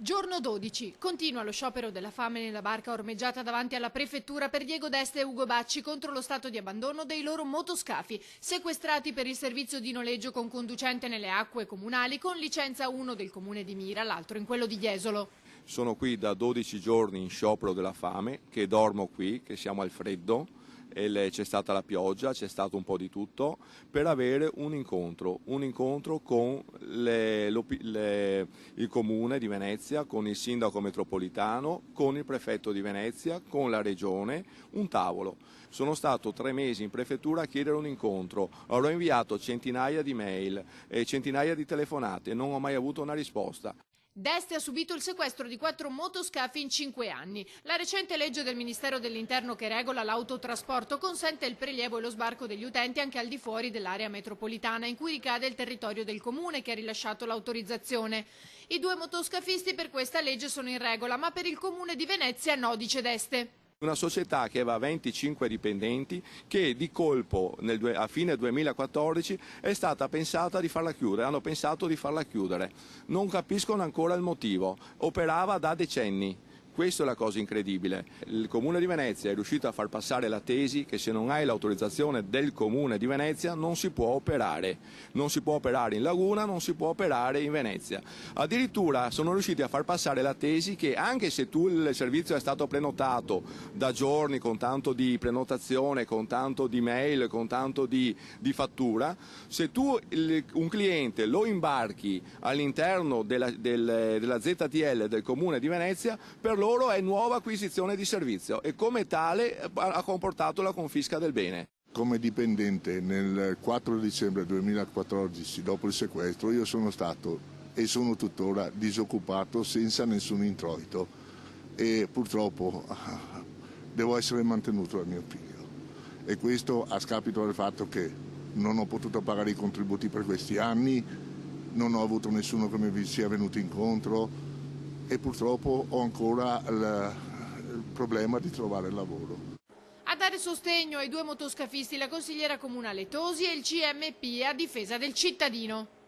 Giorno 12. Continua lo sciopero della fame nella barca ormeggiata davanti alla prefettura per Diego Deste e Ugo Bacci contro lo stato di abbandono dei loro motoscafi, sequestrati per il servizio di noleggio con conducente nelle acque comunali, con licenza uno del comune di Mira, l'altro in quello di Jesolo. Sono qui da 12 giorni in sciopero della fame, che dormo qui, che siamo al freddo, e c'è stata la pioggia, c'è stato un po' di tutto, per avere un incontro con il comune di Venezia, con il sindaco metropolitano, con il prefetto di Venezia, con la regione, un tavolo. Sono stato 3 mesi in prefettura a chiedere un incontro, avrò inviato centinaia di mail e centinaia di telefonate, non ho mai avuto una risposta. Deste ha subito il sequestro di 4 motoscafi in 5 anni. La recente legge del Ministero dell'Interno che regola l'autotrasporto consente il prelievo e lo sbarco degli utenti anche al di fuori dell'area metropolitana in cui ricade il territorio del comune che ha rilasciato l'autorizzazione. I 2 motoscafisti per questa legge sono in regola, ma per il comune di Venezia no, dice Deste. Una società che aveva 25 dipendenti che di colpo a fine 2014 è stata pensata di farla chiudere, hanno pensato di farla chiudere. Non capiscono ancora il motivo, operava da decenni. Questa è la cosa incredibile. Il Comune di Venezia è riuscito a far passare la tesi che se non hai l'autorizzazione del Comune di Venezia non si può operare. Non si può operare in laguna, non si può operare in Venezia. Addirittura sono riusciti a far passare la tesi che anche se il servizio è stato prenotato da giorni con tanto di prenotazione, con tanto di mail, con tanto di fattura, se tu un cliente lo imbarchi all'interno della ZTL del Comune di Venezia, per loro è nuova acquisizione di servizio e come tale ha comportato la confisca del bene. Come dipendente nel 4 dicembre 2014, dopo il sequestro, io sono stato e sono tuttora disoccupato senza nessun introito e purtroppo devo essere mantenuto dal mio figlio. E questo a scapito del fatto che non ho potuto pagare i contributi per questi anni, non ho avuto nessuno che mi sia venuto incontro e purtroppo ho ancora il problema di trovare lavoro. A dare sostegno ai 2 motoscafisti la consigliera comunale Tosi e il CMP a difesa del cittadino.